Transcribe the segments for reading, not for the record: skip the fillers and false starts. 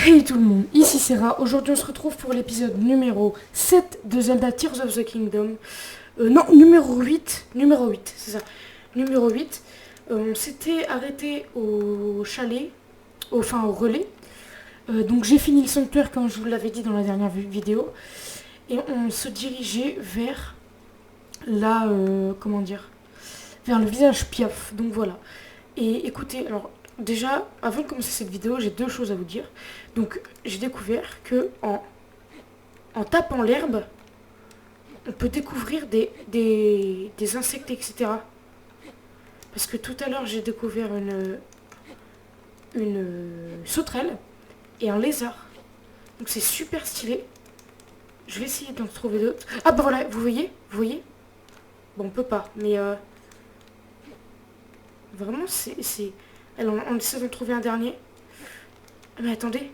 Hey tout le monde, ici Sarah. Aujourd'hui on se retrouve pour l'épisode numéro 7 de Zelda Tears of the Kingdom. Non, numéro 8, c'est ça. Numéro 8. On s'était arrêté au chalet, au relais. Donc j'ai fini le sanctuaire comme je vous l'avais dit dans la dernière vidéo. Et on se dirigeait vers la, vers le village Piaf. Donc voilà. Et écoutez, alors déjà, avant de commencer cette vidéo, j'ai deux choses à vous dire. Donc j'ai découvert que en tapant l'herbe, on peut découvrir des insectes, etc. Parce que tout à l'heure, j'ai découvert une sauterelle et un lézard. Donc c'est super stylé. Je vais essayer d'en trouver d'autres. Ah bah voilà, vous voyez. Bon, on peut pas, mais vraiment, c'est... Alors, on essaie d'en trouver un dernier. Mais attendez.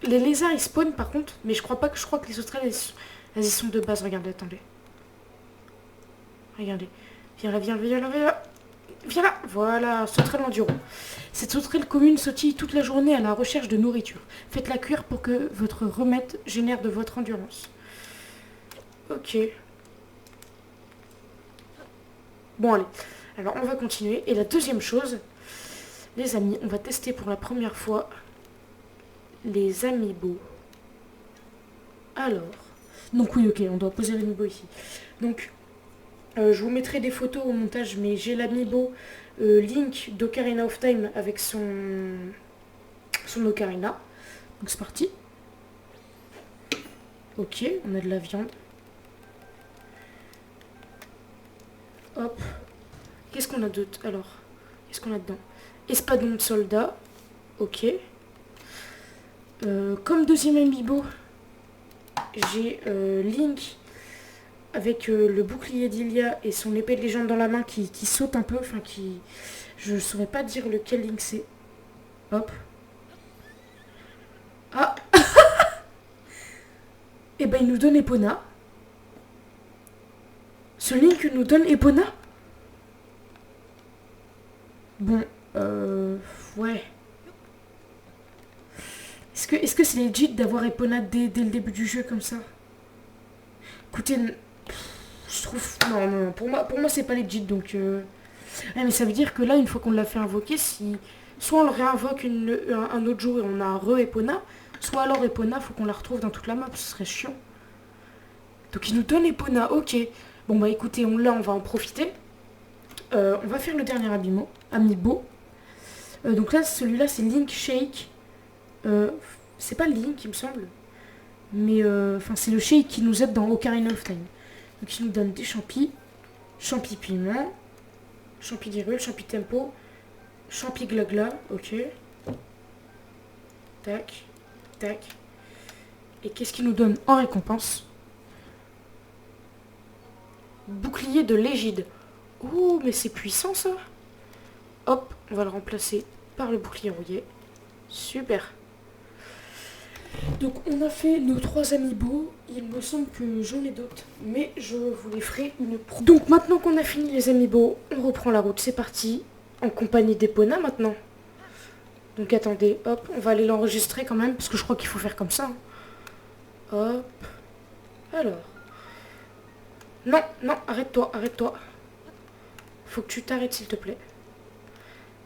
Les lézards, ils spawnent par contre, mais je crois que les sauterelles, elles y sont de base. Regardez, attendez. Regardez. Viens là. Viens là. Voilà, sauterelle enduro. Cette sauterelle commune sautille toute la journée à la recherche de nourriture. Faites-la cuire pour que votre remède génère de votre endurance. Ok. Bon, allez. Alors, on va continuer. Et la deuxième chose, les amis, on va tester pour la première fois les amiibo. Alors, donc oui, ok, on doit poser l'amiibo ici. Donc, je vous mettrai des photos au montage, mais j'ai l'amiibo Link d'Ocarina of Time avec son Ocarina. Donc c'est parti. Ok, on a de la viande. Hop. Qu'est-ce qu'on a d'autre alors? Qu'est-ce qu'on a dedans? Espadon de soldat. Ok. Comme deuxième amiibo, j'ai Link avec le bouclier d'Ilia et son épée de légende dans la main qui saute un peu. Enfin, qui... Je ne saurais pas dire lequel Link c'est. Hop. Ah. Et ben il nous donne Epona. Ce Link nous donne Epona. Bon, ouais. Est-ce que c'est legit d'avoir Epona dès le début du jeu comme ça? Écoutez, je trouve... Non, pour moi c'est pas legit, donc... Ouais, mais ça veut dire que là, une fois qu'on l'a fait invoquer, si... Soit on le réinvoque un autre jour et on a re-Epona, soit alors Epona, faut qu'on la retrouve dans toute la map, ce serait chiant. Donc il nous donne Epona, ok. Bon bah écoutez, on va en profiter. On va faire le dernier amiibo. Donc là, celui-là, c'est Link Shake. C'est pas Link, il me semble. Mais c'est le Shake qui nous aide dans Ocarina of Time. Donc il nous donne des champis piment, champi d'Hyrule, champi tempo, champi glagla, ok. Tac. Et qu'est-ce qu'il nous donne en récompense? Bouclier de l'égide. Oh, mais c'est puissant ça. Hop, on va le remplacer par le bouclier rouillé. Super. Donc on a fait nos 3 amiibo. Il me semble que j'en ai d'autres, mais je vous les ferai une pro. Donc maintenant qu'on a fini les amiibo, on reprend la route. C'est parti. En compagnie d'Epona maintenant. Donc attendez, hop, on va aller l'enregistrer quand même, parce que je crois qu'il faut faire comme ça. Hop. Alors. Non, arrête-toi. Faut que tu t'arrêtes s'il te plaît.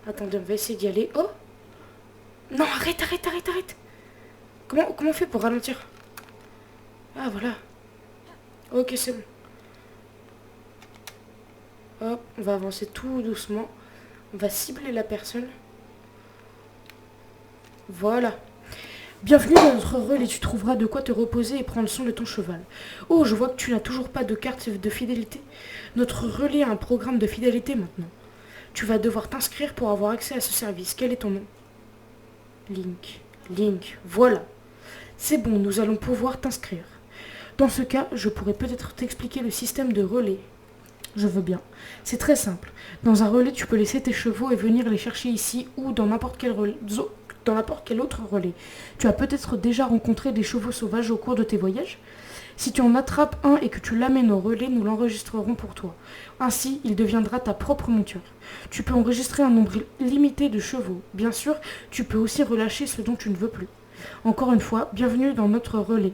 Attendez, on va essayer d'y aller. Oh. Non, arrête. Comment on fait pour ralentir? Ah, voilà. Ok, c'est bon. Hop, on va avancer tout doucement. On va cibler la personne. Voilà. Bienvenue dans notre relais, tu trouveras de quoi te reposer et prendre soin de ton cheval. Oh, je vois que tu n'as toujours pas de carte de fidélité. Notre relais a un programme de fidélité maintenant. Tu vas devoir t'inscrire pour avoir accès à ce service. Quel est ton nom? Link, voilà. C'est bon, nous allons pouvoir t'inscrire. Dans ce cas, je pourrais peut-être t'expliquer le système de relais. Je veux bien. C'est très simple. Dans un relais, tu peux laisser tes chevaux et venir les chercher ici ou dans n'importe quel autre relais. Tu as peut-être déjà rencontré des chevaux sauvages au cours de tes voyages. Si tu en attrapes un et que tu l'amènes au relais, nous l'enregistrerons pour toi. Ainsi, il deviendra ta propre monture. Tu peux enregistrer un nombre limité de chevaux. Bien sûr, tu peux aussi relâcher ce dont tu ne veux plus. Encore une fois, bienvenue dans notre relais.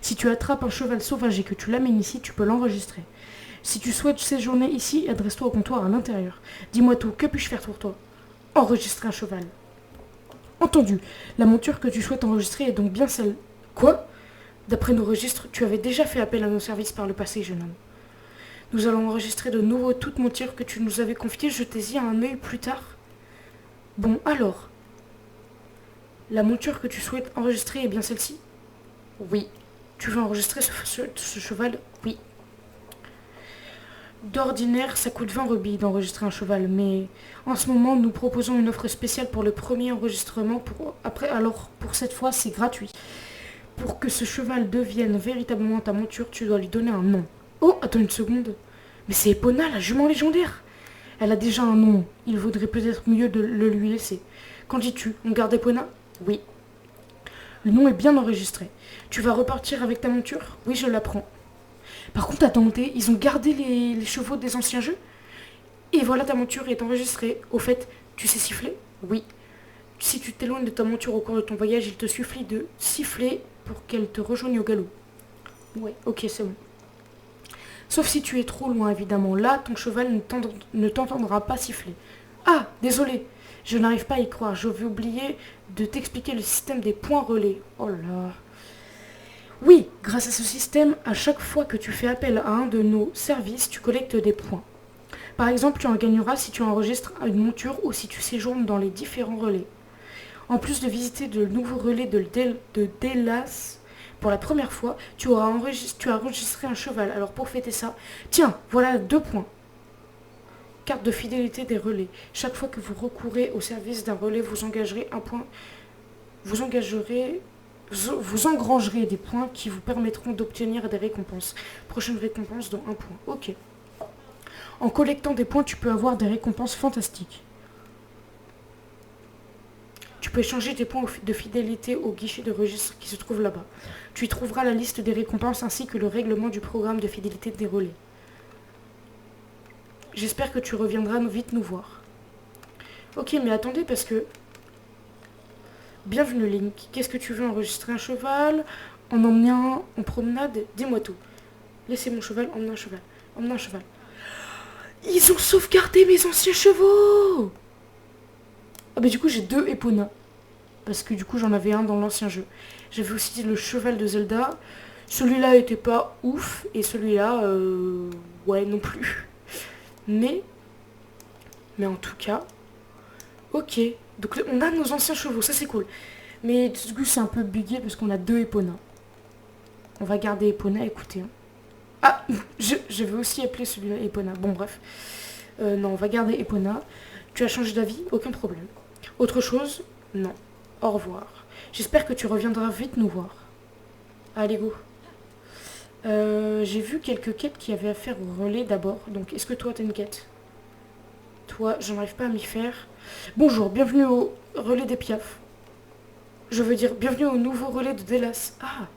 Si tu attrapes un cheval sauvage et que tu l'amènes ici, tu peux l'enregistrer. Si tu souhaites séjourner ici, adresse-toi au comptoir à l'intérieur. Dis-moi tout, que puis-je faire pour toi? Enregistrer un cheval. Entendu. La monture que tu souhaites enregistrer est donc bien celle... Quoi? D'après nos registres, tu avais déjà fait appel à nos services par le passé, jeune homme. Nous allons enregistrer de nouveau toute monture que tu nous avais confiée, jetez-y un œil plus tard. Bon, alors. La monture que tu souhaites enregistrer est bien celle-ci? Oui. Tu veux enregistrer ce cheval? Oui. D'ordinaire, ça coûte 20 rubis d'enregistrer un cheval, mais en ce moment, nous proposons une offre spéciale pour le premier enregistrement. Alors, pour cette fois, c'est gratuit. Pour que ce cheval devienne véritablement ta monture, tu dois lui donner un nom. Oh, attends une seconde. Mais c'est Epona, la jument légendaire. Elle a déjà un nom. Il vaudrait peut-être mieux de le lui laisser. Qu'en dis-tu? On garde Epona? Oui. Le nom est bien enregistré. Tu vas repartir avec ta monture? Oui, je la prends. Par contre, attendez, ils ont gardé les chevaux des anciens jeux? Et voilà, ta monture est enregistrée. Au fait, tu sais siffler? Oui. Si tu t'éloignes de ta monture au cours de ton voyage, il te suffit de siffler pour qu'elle te rejoigne au galop. Ouais, ok, c'est bon. Sauf si tu es trop loin, évidemment. Là, ton cheval ne t'entendra pas siffler. Ah, désolé, je n'arrive pas à y croire. Je vais oublier de t'expliquer le système des points relais. Oh là. Oui, grâce à ce système, à chaque fois que tu fais appel à un de nos services, tu collectes des points. Par exemple, tu en gagneras si tu enregistres une monture ou si tu séjournes dans les différents relais. En plus de visiter de nouveaux relais de Delas pour la première fois, tu as enregistré un cheval. Alors pour fêter ça, tiens, voilà 2 points. Carte de fidélité des relais. Chaque fois que vous recourez au service d'un relais, vous engagerez un point. Vous engrangerez des points qui vous permettront d'obtenir des récompenses. Prochaine récompense dans 1 point. Ok. En collectant des points, tu peux avoir des récompenses fantastiques. Tu peux échanger tes points de fidélité au guichet de registre qui se trouve là-bas. Tu y trouveras la liste des récompenses ainsi que le règlement du programme de fidélité des relais. J'espère que tu reviendras vite nous voir. Ok, mais attendez parce que... Bienvenue Link. Qu'est-ce que tu veux? Enregistrer un cheval? En emmener un en promenade? Dis-moi tout. Laissez mon cheval, emmener un cheval. Emmener un cheval. Ils ont sauvegardé mes anciens chevaux! Ah bah du coup j'ai 2 Epona. Parce que du coup j'en avais un dans l'ancien jeu. J'avais aussi le cheval de Zelda. Celui-là était pas ouf. Et celui-là, ouais non plus. Mais en tout cas, ok. Donc on a nos anciens chevaux, ça c'est cool. Mais du coup c'est un peu bugué parce qu'on a 2 Epona. On va garder Epona, écoutez. Hein. Ah, je vais aussi appeler celui-là Epona. Bon bref. Non, on va garder Epona. Tu as changé d'avis? Aucun problème. Autre chose? Non. Au revoir. J'espère que tu reviendras vite nous voir. Allez, go. J'ai vu quelques quêtes qui avaient à faire au relais d'abord. Donc, est-ce que toi, t'as une quête? Toi, j'en arrive pas à m'y faire. Bonjour, bienvenue au relais des Piaf. Je veux dire, bienvenue au nouveau relais de Delas. Ah,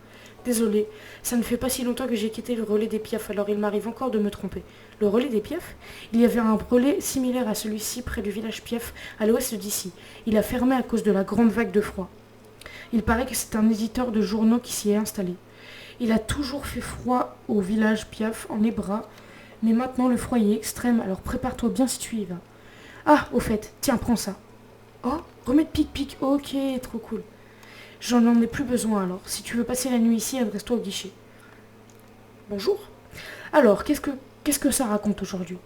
désolé. Ça ne fait pas si longtemps que j'ai quitté le relais des Piaf, alors il m'arrive encore de me tromper. Le relais des Piaf? Il y avait un relais similaire à celui-ci près du village Piaf, à l'ouest d'ici. Il a fermé à cause de la grande vague de froid. Il paraît que c'est un éditeur de journaux qui s'y est installé. Il a toujours fait froid au village Piaf, en Hébra, mais maintenant le froid est extrême, alors prépare-toi bien si tu y vas. Ah, au fait, tiens, prends ça. Oh, remède pic-pic, ok, trop cool. J'en ai plus besoin alors. Si tu veux passer la nuit ici, adresse-toi au guichet. Bonjour. Alors, qu'est-ce que ça raconte aujourd'hui?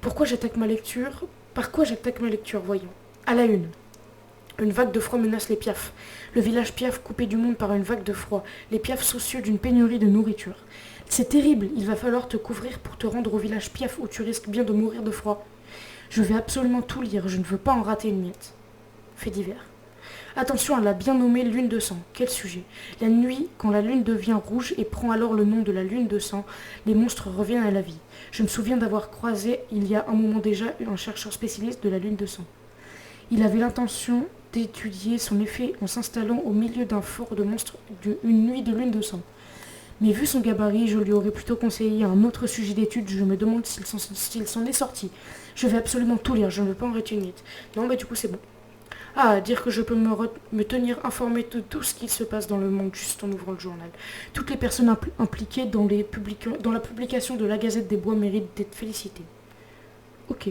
Pourquoi j'attaque ma lecture? Par quoi j'attaque ma lecture, voyons. À la une. Une vague de froid menace les Piaf. Le village Piaf coupé du monde par une vague de froid. Les Piaf soucieux d'une pénurie de nourriture. C'est terrible, il va falloir te couvrir pour te rendre au village Piaf où tu risques bien de mourir de froid. Je vais absolument tout lire, je ne veux pas en rater une miette. Fait divers. Attention à la bien nommée lune de sang. Quel sujet? La nuit, quand la lune devient rouge et prend alors le nom de la lune de sang, les monstres reviennent à la vie. Je me souviens d'avoir croisé, il y a un moment déjà, un chercheur spécialiste de la lune de sang. Il avait l'intention d'étudier son effet en s'installant au milieu d'un fort de monstres une nuit de lune de sang. Mais vu son gabarit, je lui aurais plutôt conseillé un autre sujet d'étude. Je me demande s'il s'en est sorti. Je vais absolument tout lire, je ne veux pas en retenir. Non, bah du coup c'est bon. Ah, dire que je peux me tenir informé de tout ce qui se passe dans le monde juste en ouvrant le journal. Toutes les personnes impliquées dans la publication de la Gazette des Bois méritent d'être félicitées. Ok.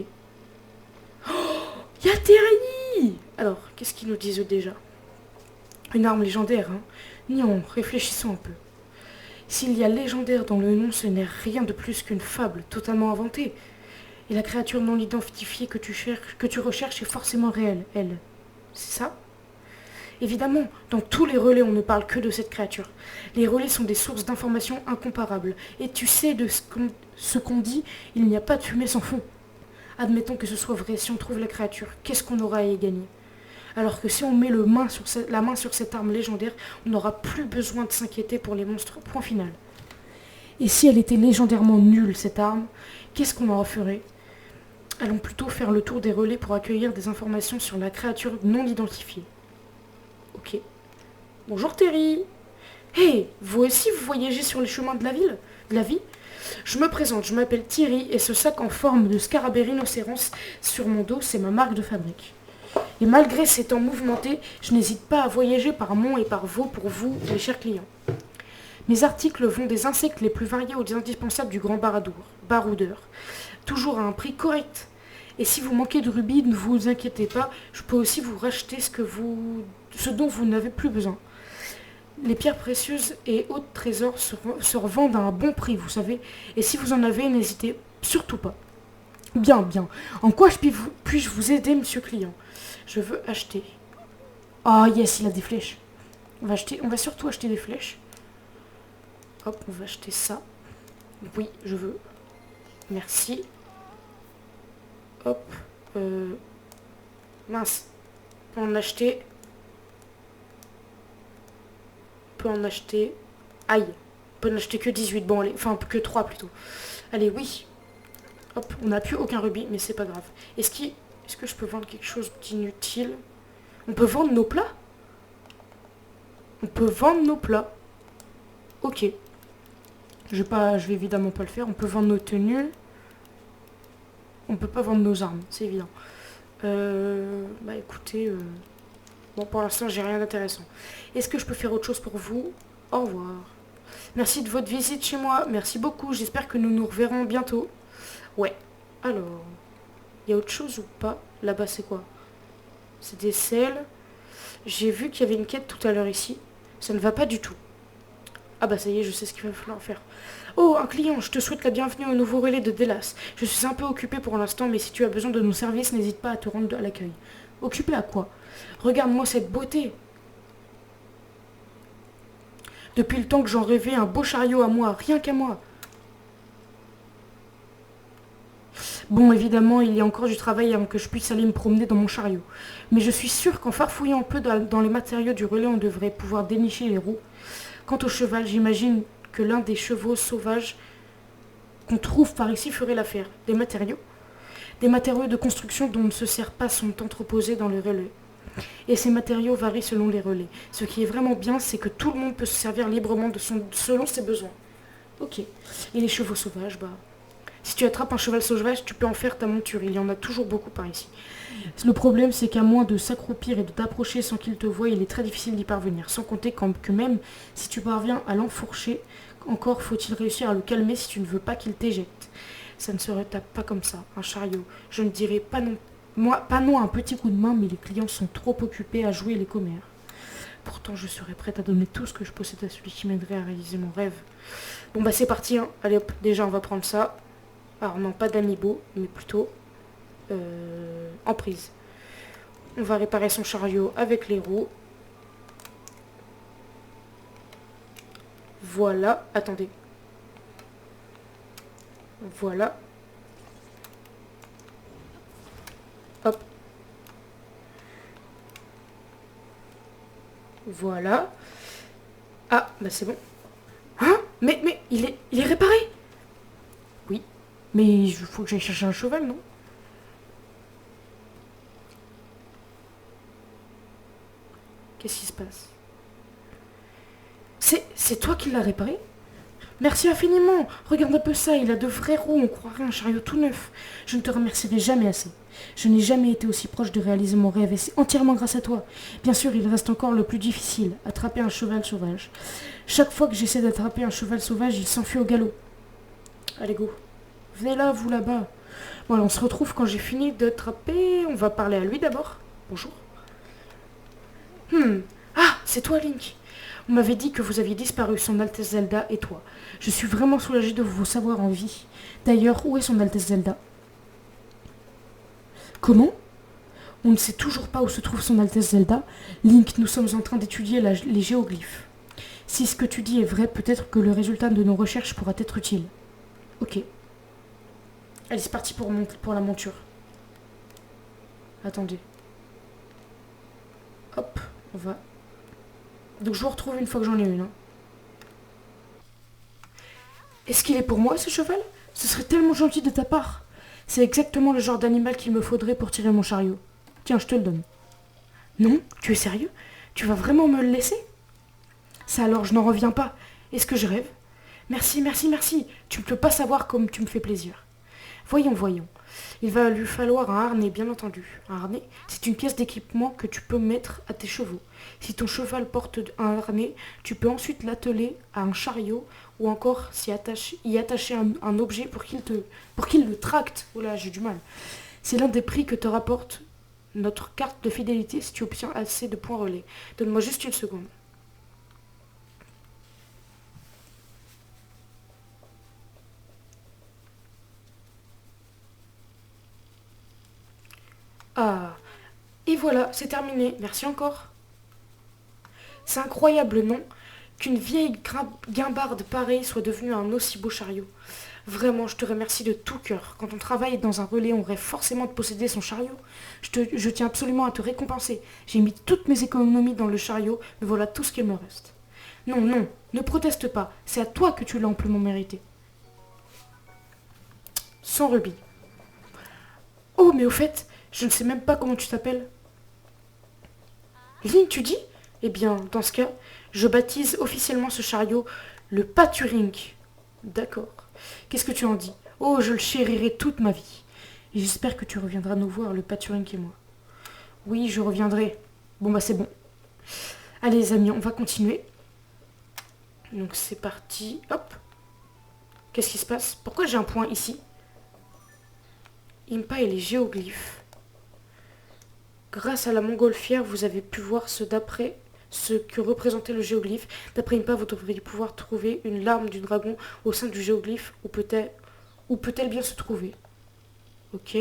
Y'a Terry! Alors, qu'est-ce qu'ils nous disent déjà? Une arme légendaire, hein? Non, réfléchissons un peu. S'il y a légendaire dans le nom, ce n'est rien de plus qu'une fable totalement inventée. Et la créature non identifiée que tu recherches est forcément réelle, elle. C'est ça? Évidemment, dans tous les relais, on ne parle que de cette créature. Les relais sont des sources d'informations incomparables. Et tu sais de ce qu'on dit, il n'y a pas de fumée sans fond. Admettons que ce soit vrai, si on trouve la créature, qu'est-ce qu'on aura à y gagner? Alors que si on met la main sur cette arme légendaire, on n'aura plus besoin de s'inquiéter pour les monstres, point final. Et si elle était légendairement nulle, cette arme, qu'est-ce qu'on en ferait? Allons plutôt faire le tour des relais pour accueillir des informations sur la créature non identifiée. Ok. Bonjour Terry. Hey, vous aussi vous voyagez sur les chemins de la vie? Je me présente, je m'appelle Thierry et ce sac en forme de scarabée rhinocéros sur mon dos, c'est ma marque de fabrique. Et malgré ces temps mouvementés, je n'hésite pas à voyager par Mont et par Vaux pour vous, mes chers clients. Mes articles vont des insectes les plus variés aux indispensables du grand baroudeur, toujours à un prix correct. Et si vous manquez de rubis, ne vous inquiétez pas, je peux aussi vous racheter ce dont vous n'avez plus besoin. Les pierres précieuses et autres trésors se revendent à un bon prix, vous savez. Et si vous en avez, n'hésitez surtout pas. Bien, bien. En quoi puis-je vous aider, monsieur client? Je veux acheter. Ah, yes, il a des flèches. On va surtout acheter des flèches. Hop, on va acheter ça. Oui, je veux. Merci. Hop. Mince. On peut en acheter. On peut en acheter. Aïe. On peut en acheter que 18. Bon, allez. Enfin, que 3 plutôt. Allez, oui. Hop, on n'a plus aucun rubis, mais c'est pas grave. Est-ce que je peux vendre quelque chose d'inutile? On peut vendre nos plats? On peut vendre nos plats. Ok. Je vais évidemment pas le faire. On peut vendre nos tenues. On peut pas vendre nos armes, c'est évident. Bah écoutez, bon pour l'instant j'ai rien d'intéressant. Est-ce que je peux faire autre chose pour vous? Au revoir. Merci de votre visite chez moi. Merci beaucoup. J'espère que nous nous reverrons bientôt. Ouais. Alors, il y a autre chose ou pas? Là-bas c'est quoi? C'est des selles. J'ai vu qu'il y avait une quête tout à l'heure ici. Ça ne va pas du tout. Ah bah ça y est, je sais ce qu'il va falloir faire. Oh, un client, je te souhaite la bienvenue au nouveau relais de Delas. Je suis un peu occupé pour l'instant, mais si tu as besoin de nos services, n'hésite pas à te rendre à l'accueil. Occupé à quoi? Regarde-moi cette beauté. Depuis le temps que j'en rêvais, un beau chariot à moi, rien qu'à moi. Bon, évidemment, il y a encore du travail avant que je puisse aller me promener dans mon chariot. Mais je suis sûre qu'en farfouillant un peu dans les matériaux du relais, on devrait pouvoir dénicher les roues. Quant au cheval, j'imagine que l'un des chevaux sauvages qu'on trouve par ici ferait l'affaire. Des matériaux de construction dont on ne se sert pas sont entreposés dans le relais. Et ces matériaux varient selon les relais. Ce qui est vraiment bien, c'est que tout le monde peut se servir librement selon ses besoins. Ok. Et les chevaux sauvages, bah... Si tu attrapes un cheval sauvage, tu peux en faire ta monture. Il y en a toujours beaucoup par ici. Le problème, c'est qu'à moins de s'accroupir et de t'approcher sans qu'il te voie, il est très difficile d'y parvenir. Sans compter que même si tu parviens à l'enfourcher, encore faut-il réussir à le calmer si tu ne veux pas qu'il t'éjecte. Ça ne se retape pas comme ça, un chariot. Je ne dirais pas non, pas non à un petit coup de main, mais les clients sont trop occupés à jouer les commères. Pourtant, je serais prête à donner tout ce que je possède à celui qui m'aiderait à réaliser mon rêve. Bon bah c'est parti, hein. Allez hop, déjà on va prendre ça. Alors non, pas d'amiibo, mais plutôt en prise. On va réparer son chariot avec les roues. Voilà, attendez. Voilà. Hop. Voilà. Ah, bah c'est bon. Hein? Mais il est réparé? Oui. Mais il faut que j'aille chercher un cheval, non? Qu'est-ce qui se passe? C'est toi qui l'as réparé? Merci infiniment. Regarde un peu ça, il a de vraies roues, on croirait un chariot tout neuf. Je ne te remercierai jamais assez. Je n'ai jamais été aussi proche de réaliser mon rêve et c'est entièrement grâce à toi. Bien sûr, il reste encore le plus difficile, attraper un cheval sauvage. Chaque fois que j'essaie d'attraper un cheval sauvage, il s'enfuit au galop. Allez, go. Venez là, vous là-bas. Voilà, on se retrouve quand j'ai fini d'attraper. On va parler à lui d'abord. Bonjour. Ah, c'est toi, Link. On m'avait dit que vous aviez disparu, Son Altesse Zelda et toi. Je suis vraiment soulagée de vous savoir en vie. D'ailleurs, où est Son Altesse Zelda? Comment? On ne sait toujours pas où se trouve Son Altesse Zelda. Link, nous sommes en train d'étudier les géoglyphes. Si ce que tu dis est vrai, peut-être que le résultat de nos recherches pourra être utile. Ok. Allez, c'est parti pour la monture. Attendez. Hop, on va... Donc je vous retrouve une fois que j'en ai une. Hein. Est-ce qu'il est pour moi, ce cheval? Ce serait tellement gentil de ta part. C'est exactement le genre d'animal qu'il me faudrait pour tirer mon chariot. Tiens, je te le donne. Non? Tu es sérieux? Tu vas vraiment me le laisser? Ça alors, je n'en reviens pas. Est-ce que je rêve? Merci, merci, merci. Tu ne peux pas savoir comme tu me fais plaisir. Voyons, voyons. Il va lui falloir un harnais, bien entendu. Un harnais, c'est une pièce d'équipement que tu peux mettre à tes chevaux. Si ton cheval porte un harnais, tu peux ensuite l'atteler à un chariot ou encore y attacher un objet pour qu'il le tracte. Oh là, j'ai du mal. C'est l'un des prix que te rapporte notre carte de fidélité si tu obtiens assez de points relais. Donne-moi juste une seconde. Ah, et voilà, c'est terminé. Merci encore. C'est incroyable, non? Qu'une vieille guimbarde pareille soit devenue un aussi beau chariot. Vraiment, je te remercie de tout cœur. Quand on travaille dans un relais, on rêve forcément de posséder son chariot. Je tiens absolument à te récompenser. J'ai mis toutes mes économies dans le chariot, mais voilà tout ce qu'il me reste. Non, non, ne proteste pas. C'est à toi que tu l'as amplement mérité. Sans rubis. Oh, mais au fait, je ne sais même pas comment tu t'appelles. Link, tu dis? Eh bien, dans ce cas, je baptise officiellement ce chariot le Paturing. D'accord. Qu'est-ce que tu en dis? Oh, je le chérirai toute ma vie. Et j'espère que tu reviendras nous voir, le Paturing et moi. Oui, je reviendrai. Bon, bah c'est bon. Allez, les amis, on va continuer. Donc c'est parti. Hop. Qu'est-ce qui se passe? Pourquoi j'ai un point ici? Impa et les géoglyphes. Grâce à la montgolfière, vous avez pu voir ce que représentait le géoglyphe. D'après Impa, vous devriez pouvoir trouver une larme du dragon au sein du géoglyphe. Où peut-elle bien se trouver? Ok.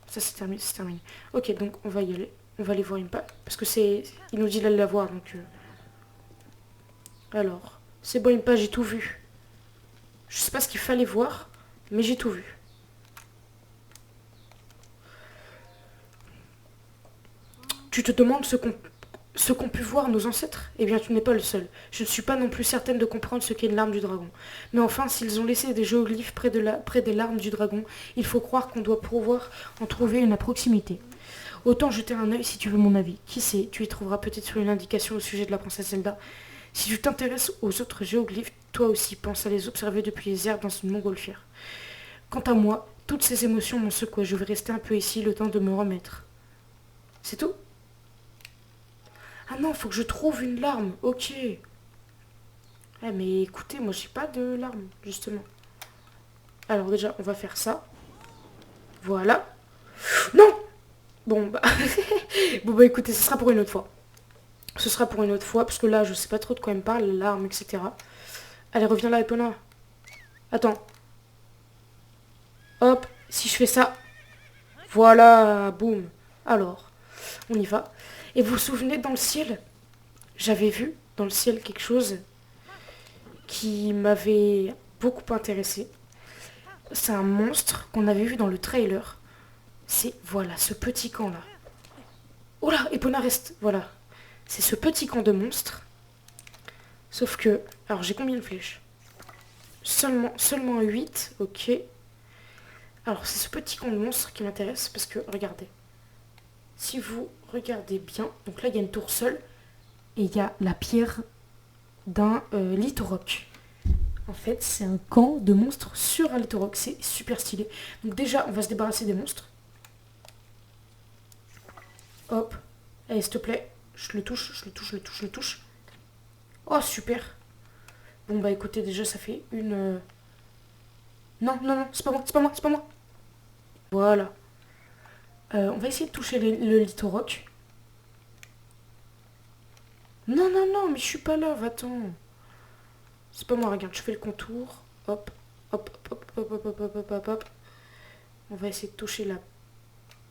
Ça c'est terminé. Ok, donc on va y aller. On va aller voir Impa. Parce que il nous dit d'aller la voir. Donc, Alors, c'est bon Impa, j'ai tout vu. Je sais pas ce qu'il fallait voir, mais j'ai tout vu. Tu te demandes ce qu'ont pu voir nos ancêtres? Eh bien, tu n'es pas le seul. Je ne suis pas non plus certaine de comprendre ce qu'est une larme du dragon. Mais enfin, s'ils ont laissé des géoglyphes près des larmes du dragon, il faut croire qu'on doit pouvoir en trouver une à proximité. Autant jeter un œil si tu veux mon avis. Qui sait, tu y trouveras peut-être une indication au sujet de la princesse Zelda. Si tu t'intéresses aux autres géoglyphes, toi aussi pense à les observer depuis les airs dans une montgolfière. Quant à moi, toutes ces émotions m'ont secoué. Je vais rester un peu ici le temps de me remettre. C'est tout? Ah non, faut que je trouve une larme. Ok. Eh mais écoutez, moi j'ai pas de larme, justement. Alors déjà, on va faire ça. Voilà. Non! Bon bah... bon bah écoutez, ce sera pour une autre fois. Ce sera pour une autre fois, parce que là, je sais pas trop de quoi elle me parle, larme, etc. Allez, reviens là, Epona. Attends. Hop, si je fais ça. Voilà, boum. Alors, on y va. Et vous vous souvenez, dans le ciel, j'avais vu dans le ciel quelque chose qui m'avait beaucoup intéressé. C'est un monstre qu'on avait vu dans le trailer. C'est, voilà, ce petit camp-là. Oh là, Epona reste, voilà. C'est ce petit camp de monstres. Sauf que, alors j'ai combien de flèches? Seulement 8, ok. Alors c'est ce petit camp de monstres qui m'intéresse parce que, regardez. Si vous regardez bien, donc là il y a une tour seule et il y a la pierre d'un lithorock. En fait, c'est un camp de monstres sur Altorock. C'est super stylé. Donc déjà, on va se débarrasser des monstres. Hop. Allez, s'il te plaît. Je le touche, je le touche, je le touche, je le touche. Oh, super. Bon, bah écoutez, déjà, ça fait une... Non, non, non, c'est pas moi, c'est pas moi, c'est pas moi. Voilà. On va essayer de toucher le Litorock. Non, non, non, mais je suis pas là, va-t'en. C'est pas moi, regarde, je fais le contour. Hop, hop, hop, hop, hop, hop, hop, hop, hop, hop. On va essayer de toucher la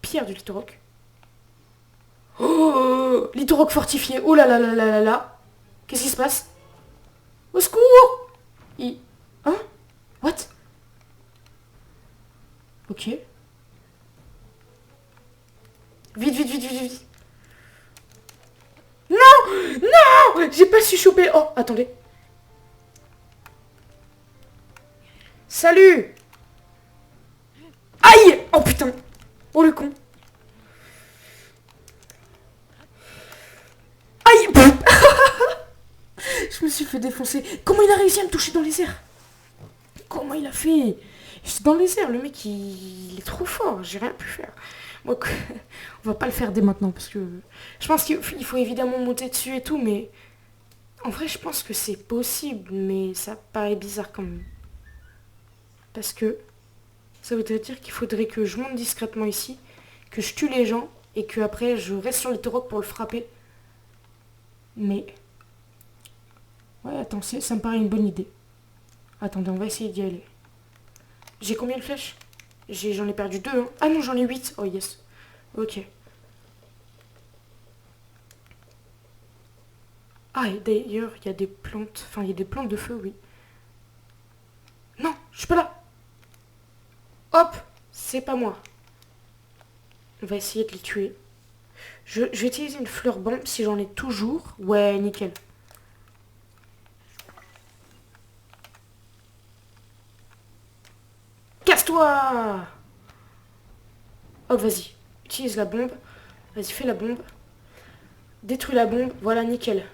pierre du Litorock. Oh, Litorock fortifié. Oh là là là là là là. Qu'est-ce qui se passe? Au secours! Hein? What? Ok. Vite, vite, vite, vite, vite. Non! Non! J'ai pas su choper. Oh, attendez. Salut! Aïe! Oh putain! Oh le con! Aïe! Je me suis fait défoncer. Comment il a réussi à me toucher dans les airs? Comment il a fait? J'étais dans les airs, le mec il est trop fort, j'ai rien pu faire. Moi, on va pas le faire dès maintenant parce que je pense qu'il faut évidemment monter dessus et tout, mais en vrai je pense que c'est possible, mais ça paraît bizarre quand même. Parce que ça voudrait dire qu'il faudrait que je monte discrètement ici, que je tue les gens et que après je reste sur les taureaux pour le frapper. Mais ouais, attends, ça me paraît une bonne idée. Attendez, on va essayer d'y aller. J'ai combien de flèches? J'en ai perdu 2. Hein. Ah non, j'en ai 8. Oh yes. Ok. Ah, et d'ailleurs, il y a des plantes. Enfin, il y a des plantes de feu, oui. Non, je suis pas là. Hop, c'est pas moi. On va essayer de les tuer. Je vais utiliser une fleur bombe si j'en ai toujours. Ouais, nickel. Casse-toi! Oh, vas-y. Utilise la bombe. Vas-y, fais la bombe. Détruis la bombe. Voilà, nickel.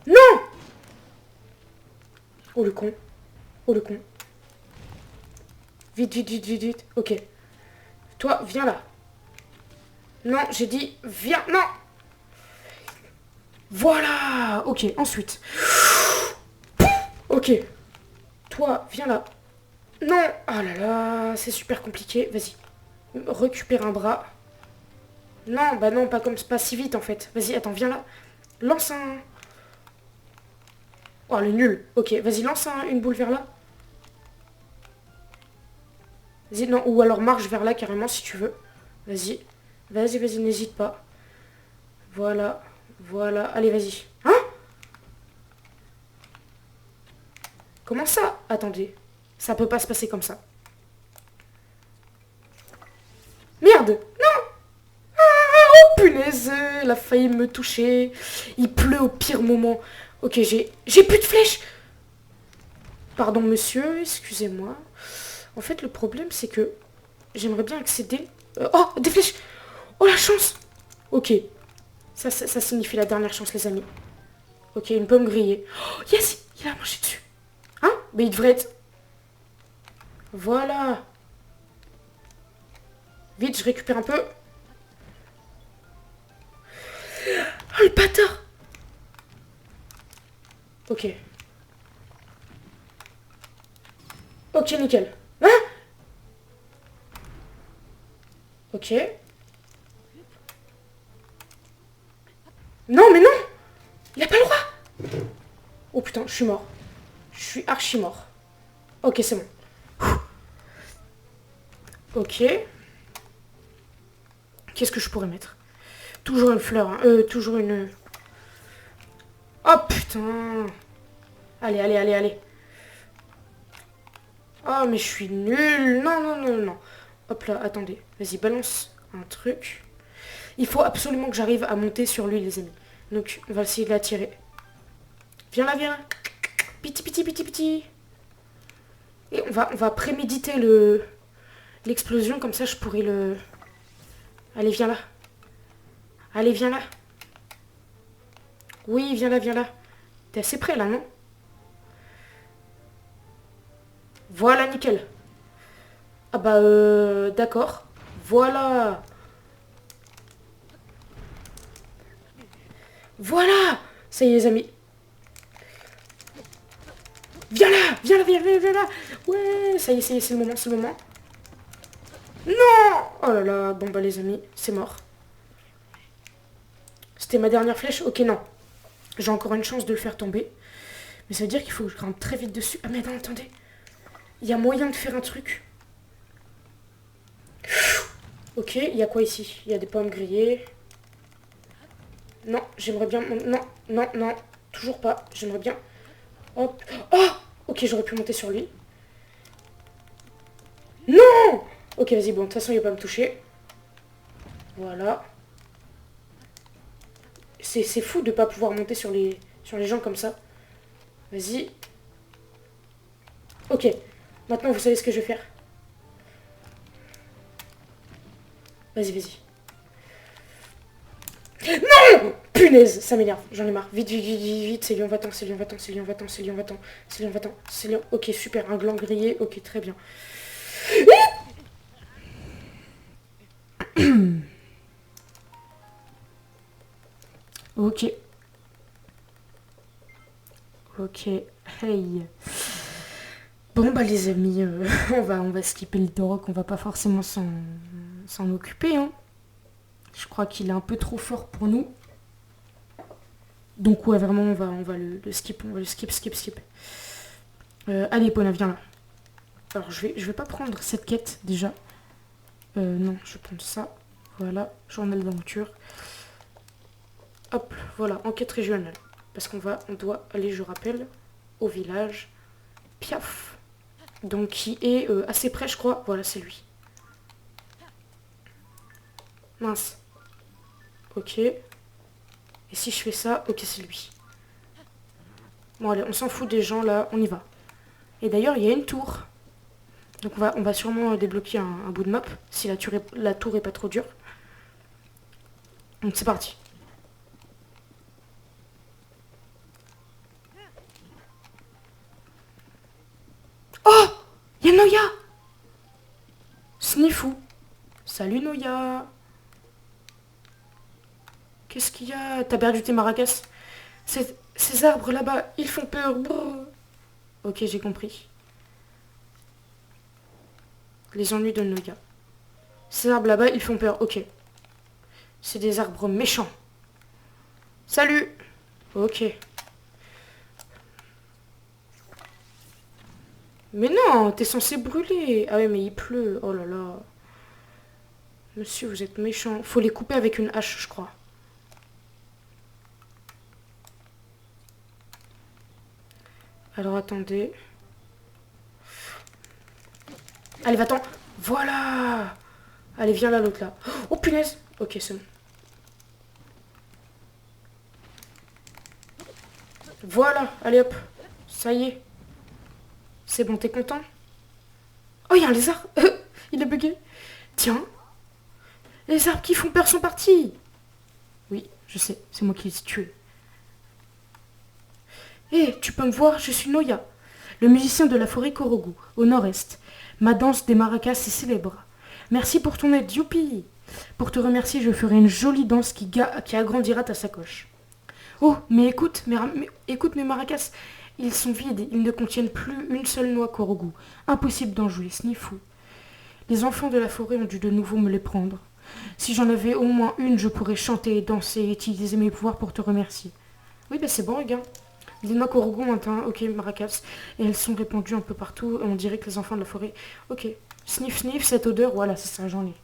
Non! Oh, le con. Oh, le con. Vite, vite, vite, vite, vite. Ok. Toi, viens là. Non, j'ai dit, viens. Non! Voilà! Ok, ensuite. Ok. Toi, viens là. Non! Oh là là, c'est super compliqué. Vas-y. Récupère un bras. Non, bah non, pas si vite en fait. Vas-y, attends, viens là. Lance un... Oh, le nul. Ok, vas-y, lance une boule vers là. Vas-y, non, ou alors marche vers là carrément si tu veux. Vas-y. Vas-y, vas-y, n'hésite pas. Voilà. Voilà. Allez, vas-y. Hein? Comment ça? Attendez. Ça peut pas se passer comme ça. Merde! Non! Ah, oh punaise! Elle a failli me toucher. Il pleut au pire moment. Ok, j'ai plus de flèches! Pardon, monsieur, excusez-moi. En fait, le problème, c'est que j'aimerais bien accéder... oh, des flèches! Oh, la chance! Ok. Ça signifie la dernière chance, les amis. Ok, une pomme grillée. Oh, yes! Il a mangé dessus. Hein? Mais il devrait être... Voilà. Vite, je récupère un peu. Oh, le bâtard! Ok. Ok, nickel. Hein? Ok. Non, mais non! Il a pas le droit! Oh putain, je suis mort. Je suis archi mort. Ok, c'est bon. Ok. Qu'est-ce que je pourrais mettre? Toujours une fleur, hein. Toujours une... Oh putain! Allez, allez, allez, allez. Oh, mais je suis nulle. Non, non, non, non. Hop là, attendez. Vas-y, balance un truc. Il faut absolument que j'arrive à monter sur lui, les amis. Donc, on va essayer de l'attirer. Viens là, viens là. Piti, piti, piti, piti. Et on va préméditer l'explosion, comme ça je pourrais le... Allez, viens là. Allez, viens là. Oui, viens là, viens là. T'es assez près là, non? Voilà, nickel. Ah bah, d'accord. Voilà. Voilà. Ça y est, les amis. Viens là, viens là, viens là, viens là. Ouais, ça y est, c'est le moment, c'est le moment. Non. Oh là là, bon bah les amis, c'est mort. C'était ma dernière flèche. Ok, non. J'ai encore une chance de le faire tomber. Mais ça veut dire qu'il faut que je grimpe très vite dessus. Ah mais non, attendez. Il y a moyen de faire un truc. Ok, il y a quoi ici? Il y a des pommes grillées. Non, j'aimerais bien... Non, non, non. Toujours pas. J'aimerais bien... Hop. Oh. Ok, j'aurais pu monter sur lui. Non. Ok, vas-y, bon, de toute façon, il va pas me toucher. Voilà. C'est fou de pas pouvoir monter sur les gens comme ça. Vas-y. Ok. Maintenant, vous savez ce que je vais faire. Vas-y, vas-y. Non. Punaise, ça m'énerve. J'en ai marre. Vite, vite, vite, vite, vite. C'est Lion va-t'en, c'est Lion va-t'en, c'est Lion va-t'en, c'est Lion va-t'en, c'est Lion va-t'en, c'est Lion... Ok, super. Un gland grillé. Ok, très bien. Ok. Ok. Hey. Bon bah les amis, on va skipper le Dorok, on va pas forcément s'en occuper, hein. Je crois qu'il est un peu trop fort pour nous. Donc ouais, vraiment, on va le skip, on va le skip, skip, skip. Allez, Pona, viens là. Alors, je vais pas prendre cette quête, déjà. Non, je vais prendre ça. Voilà, journal d'aventure. Hop, voilà, enquête régionale. Parce on doit aller, je rappelle, au village Piaf. Donc, qui est assez près, je crois. Voilà, c'est lui. Mince. Ok. Et si je fais ça, ok, c'est lui. Bon, allez, on s'en fout des gens, là, on y va. Et d'ailleurs, il y a une tour. Donc on va sûrement débloquer un bout de map, si la tour est pas trop dure. Donc c'est parti. Oh, il y a Noya. Sniffou. Salut Noya. Qu'est-ce qu'il y a? T'as perdu tes maracas? Ces arbres là-bas, ils font peur. Brrr. Ok, j'ai compris. Les ennuis de Noya. Ces arbres là-bas, ils font peur. Ok. C'est des arbres méchants. Salut. Ok. Mais non, t'es censé brûler. Ah ouais, mais il pleut. Oh là là. Monsieur, vous êtes méchant. Faut les couper avec une hache, je crois. Alors attendez. Allez, va-t'en. Voilà. Allez, viens là, l'autre là. Oh punaise. Ok, c'est bon. Voilà. Allez hop. Ça y est. C'est bon, t'es content? Oh, il y a un lézard. Il a bugué. Tiens. Les arbres qui font peur sont partis. Oui, je sais. C'est moi qui les ai tués. Hé, tu peux me voir, je suis Noya, le musicien de la forêt Korogu, au nord-est. Ma danse des maracas est célèbre. Merci pour ton aide, youpi. Pour te remercier, je ferai une jolie danse qui agrandira ta sacoche. Oh, mais écoute, écoute mes maracas. Ils sont vides, ils ne contiennent plus une seule noix Korogu. Impossible d'en jouer, sniffou. Les enfants de la forêt ont dû de nouveau me les prendre. Si j'en avais au moins une, je pourrais chanter, danser et utiliser mes pouvoirs pour te remercier. Oui, bah c'est bon, regarde. Les noix Korogu ont atteint, ok, maracas, et elles sont répandues un peu partout, et on dirait que les enfants de la forêt... Ok, sniff, sniff, cette odeur, voilà, c'est ça, j'en ai.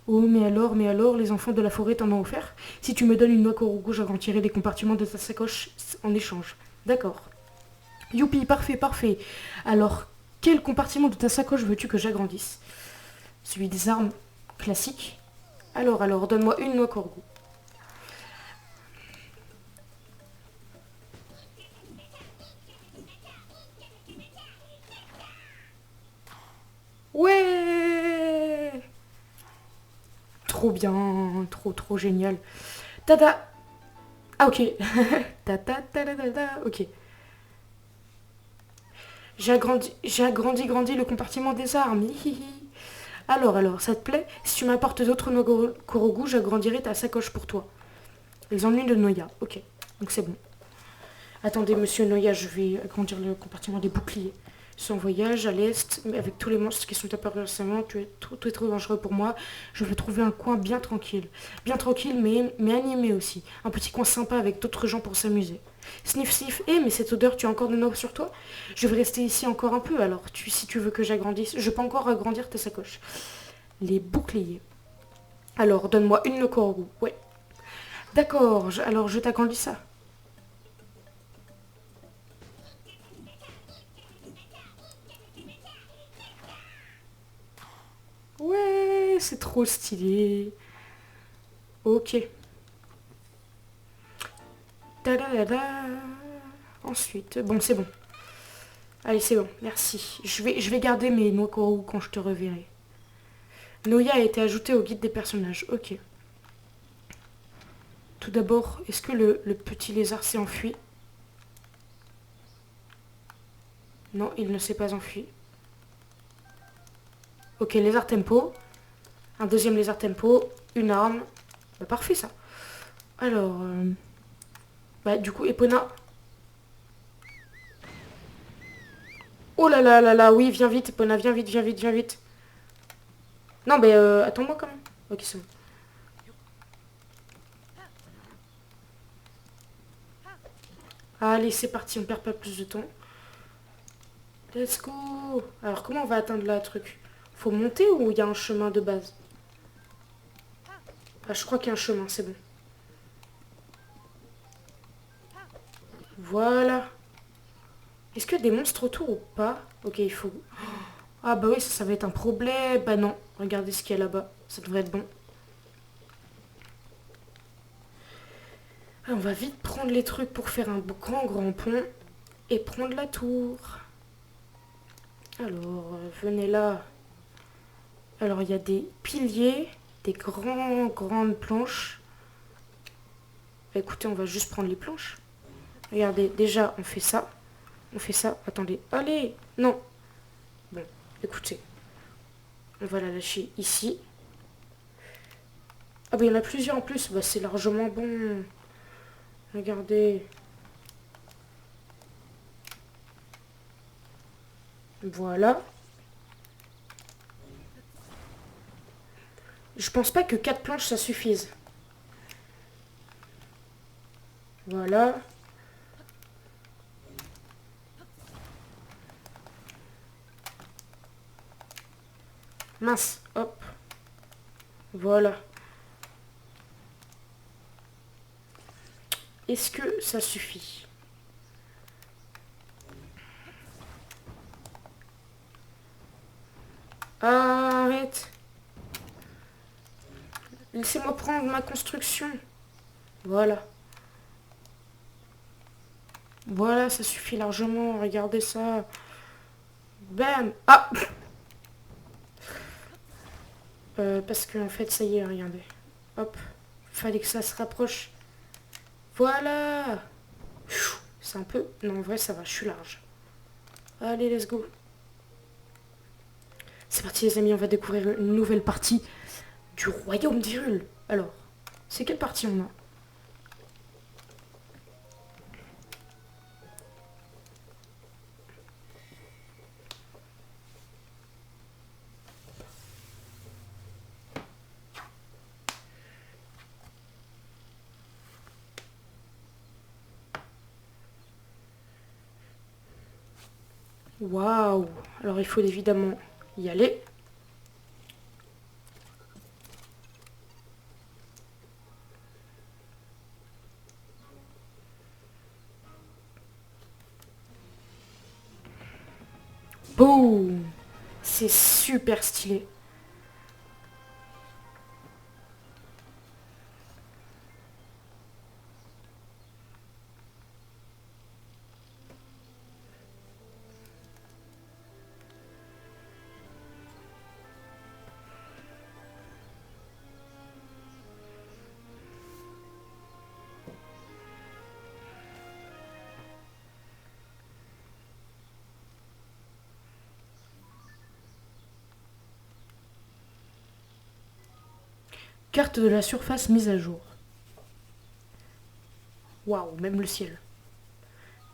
Oh, mais alors, les enfants de la forêt t'en ont offert? Si tu me donnes une noix Korogu, j'agrandirai les compartiments de ta sacoche en échange. D'accord. Youpi, parfait, parfait. Alors, quel compartiment de ta sacoche veux-tu que j'agrandisse? Celui des armes classiques. Alors, donne-moi une noix Korogu. Ouais! Trop bien, trop génial. Tada! Ah, ok. Ok. J'ai agrandi le compartiment des armes. Hihihi. Alors, ça te plaît? Si tu m'apportes d'autres Korogu, j'agrandirai ta sacoche pour toi. Les ennuis de Noya. Ok. Donc c'est bon. Attendez, monsieur Noya, je vais agrandir le compartiment des boucliers. Sans voyage à l'est, mais avec tous les monstres qui sont apparus récemment, tu es trop dangereux pour moi. Je veux trouver un coin bien tranquille. Bien tranquille, mais animé aussi. Un petit coin sympa avec d'autres gens pour s'amuser. Sniff, sniff. Mais cette odeur, tu as encore de l'eau sur toi? Je vais rester ici encore un peu, alors. Si tu veux que j'agrandisse, je peux encore agrandir ta sacoche. Les boucliers. Alors, donne-moi une Nokorogu. Ouais. D'accord, alors je t'agrandis ça. Ouais, c'est trop stylé. Ok. Ta-da-da-da. Ensuite, bon, c'est bon. Allez, c'est bon, merci. Je vais garder mes Nokorogu quand je te reverrai. Noya a été ajouté au guide des personnages. Ok. Tout d'abord, est-ce que le petit lézard s'est enfui? Non, il ne s'est pas enfui. Ok, lézard tempo. Un deuxième lézard tempo. Une arme. Bah, parfait ça. Alors, bah, du coup, Epona. Oh là là là là, oui, viens vite, Epona, viens vite, viens vite, viens vite. Non, mais attends-moi quand même. Ok, c'est bon. Allez, c'est parti, on perd pas plus de temps. Let's go. Alors, comment on va atteindre la truc? Faut monter ou il y a un chemin de base? Ah, je crois qu'il y a un chemin, c'est bon. Voilà. Est-ce qu'il y a des monstres autour ou pas? Ok, il faut... Ah bah oui, ça va être un problème. Bah non, regardez ce qu'il y a là-bas. Ça devrait être bon. Ah, on va vite prendre les trucs pour faire un grand pont et prendre la tour. Alors, venez là. Alors, il y a des piliers, des grandes planches. Bah, écoutez, on va juste prendre les planches. Regardez, déjà, on fait ça. On fait ça. Attendez. Allez. Non. Bon, écoutez. On va la lâcher ici. Ah bah, il y en a plusieurs en plus. Bah, c'est largement bon. Regardez. Voilà. Je pense pas que 4 planches, ça suffise. Voilà. Mince. Hop. Voilà. Est-ce que ça suffit? Arrête. Laissez-moi prendre ma construction. Voilà. Voilà, ça suffit largement. Regardez ça. Bam. Ah. Parce que en fait, ça y est, regardez. Hop. Fallait que ça se rapproche. Voilà. C'est un peu... Non, en vrai, ça va. Je suis large. Allez, let's go. C'est parti, les amis. On va découvrir une nouvelle partie du royaume d'Hyrule. Alors, c'est quelle partie on a? Waouh. Alors, il faut évidemment y aller. Boum. C'est super stylé. Carte de la surface mise à jour. Waouh, même le ciel.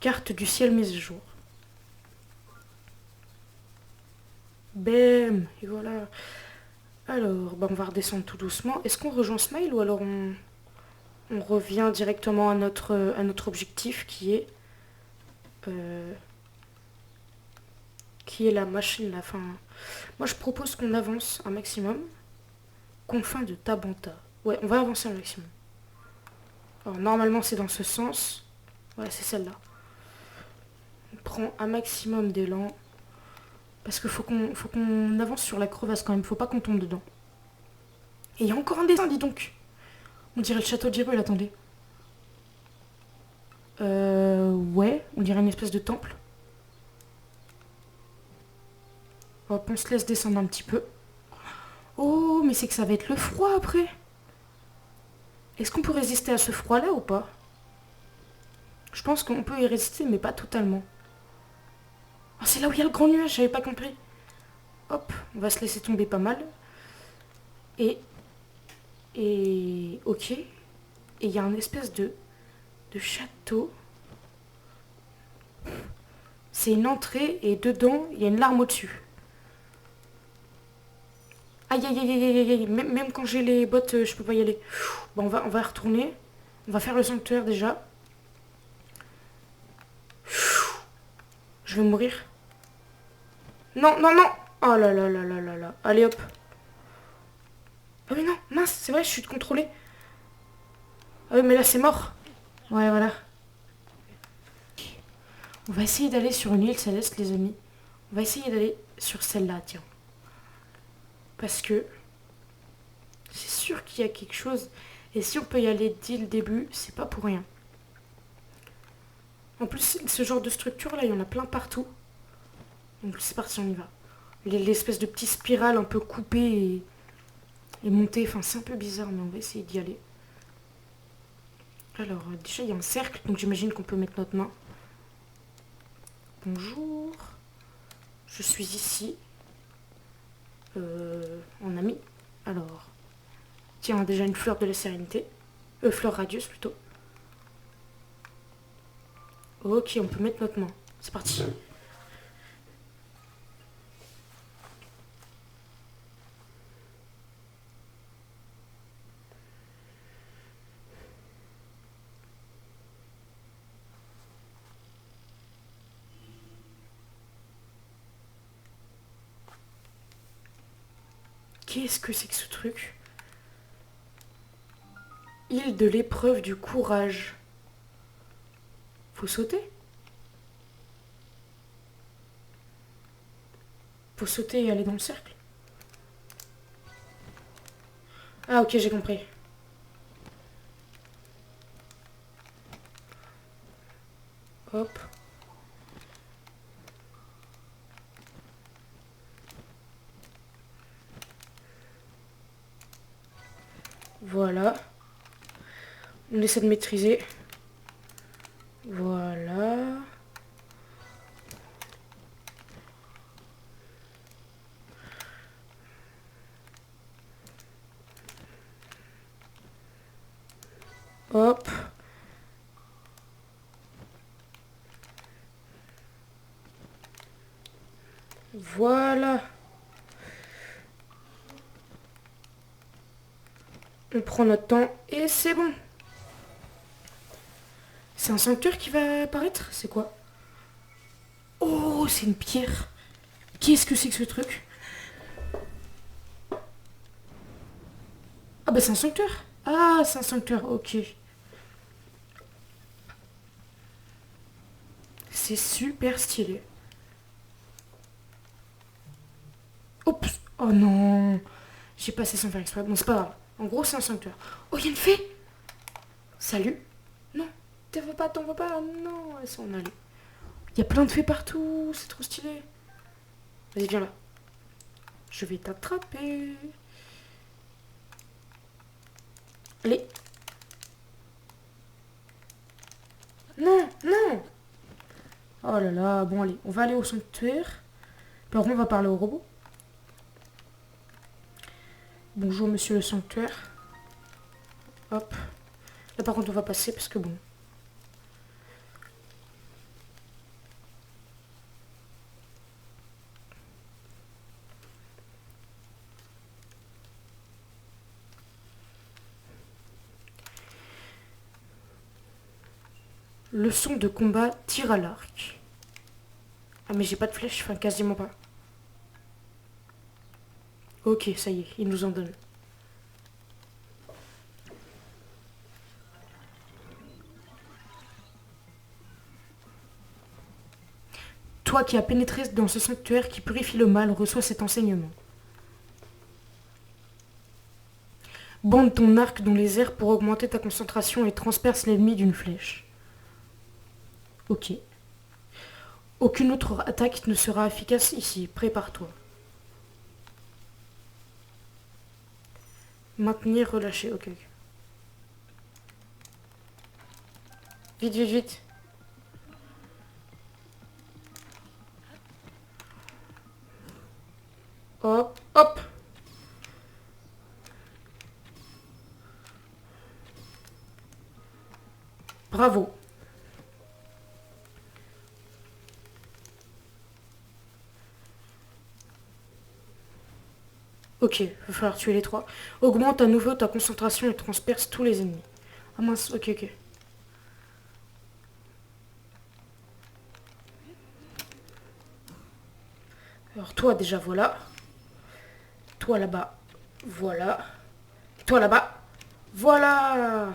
Carte du ciel mise à jour. Bam, et voilà. Alors, bah on va redescendre tout doucement. Est-ce qu'on rejoint Smile ou alors on revient directement à notre objectif euh, qui est la machine là. Enfin, moi je propose qu'on avance un maximum. Confins de Tabanta. Ouais, on va avancer un maximum. Alors normalement c'est dans ce sens. Voilà, c'est celle-là. On prend un maximum d'élan. Parce qu'il faut qu'on avance sur la crevasse quand même. Faut pas qu'on tombe dedans. Et il y a encore un dessin, dis donc. On dirait le château d'Hyrule, attendez. Ouais, on dirait une espèce de temple. Hop, on se laisse descendre un petit peu. Oh, mais c'est que ça va être le froid après. Est-ce qu'on peut résister à ce froid-là ou pas? Je pense qu'on peut y résister, mais pas totalement. Oh, c'est là où il y a le grand nuage, j'avais pas compris. Hop, on va se laisser tomber pas mal. Ok. Et il y a un espèce de château. C'est une entrée et dedans, il y a une larme au-dessus. Aïe, aïe, aïe, aïe, aïe, aïe. Même quand j'ai les bottes, je peux pas y aller. Bon, on va retourner. On va faire le sanctuaire déjà. Je vais mourir. Non, non, non. Oh là là là là là là. Allez, hop. Ah mais non, mince, c'est vrai, je suis contrôlée. Ah oui, mais là, c'est mort. Ouais, voilà. On va essayer d'aller sur une île céleste, les amis. On va essayer d'aller sur celle-là, tiens. Parce que c'est sûr qu'il y a quelque chose. Et si on peut y aller dès le début, c'est pas pour rien. En plus, ce genre de structure là, il y en a plein partout. Donc c'est parti, on y va. L'espèce de petite spirale un peu coupée et montée. Enfin, c'est un peu bizarre, mais on va essayer d'y aller. Alors, déjà, il y a un cercle, donc j'imagine qu'on peut mettre notre main. Bonjour. Je suis ici. En ami. Alors, tiens, déjà une fleur de la sérénité. Fleur radius plutôt. Ok, on peut mettre notre main. C'est parti. Qu'est-ce que c'est que ce truc? Île de l'épreuve du courage. Faut sauter? Faut sauter et aller dans le cercle? Ah ok, j'ai compris. Hop. Voilà. On essaie de maîtriser. Voilà. Hop. Voilà. On prend notre temps et c'est bon. C'est un sanctuaire qui va apparaître? C'est quoi? Oh, c'est une pierre. Qu'est-ce que c'est que ce truc? Ah bah c'est un sanctuaire. Ah, c'est un sanctuaire, ok. C'est super stylé. Oups. Oh non. J'ai passé sans faire exprès. Bon, c'est pas grave. En gros, c'est un sanctuaire. Oh, il y a une fée. Salut. Non, t'en veux pas. Non, elles sont en allée. Il y a plein de fées partout. C'est trop stylé. Vas-y, viens là. Je vais t'attraper. Allez. Non, non. Oh là là. Bon, allez. On va aller au sanctuaire. Puis après, on va parler au robot. Bonjour, monsieur le sanctuaire. Hop. Là par contre on va passer parce que bon. Leçon de combat, tir à l'arc. Ah mais j'ai pas de flèche, enfin quasiment pas. Ok, ça y est, il nous en donne. Toi qui as pénétré dans ce sanctuaire qui purifie le mal, reçois cet enseignement. Bande ton arc dans les airs pour augmenter ta concentration et transperce l'ennemi d'une flèche. Ok. Aucune autre attaque ne sera efficace ici. Prépare-toi. Maintenir, relâcher. Ok. Vite, vite, vite. Hop, hop. Bravo. Ok, va falloir tuer les trois. Augmente à nouveau ta concentration et transperce tous les ennemis. Ah mince, ok, ok. Alors toi déjà, voilà. Toi là-bas, voilà. Toi là-bas, voilà.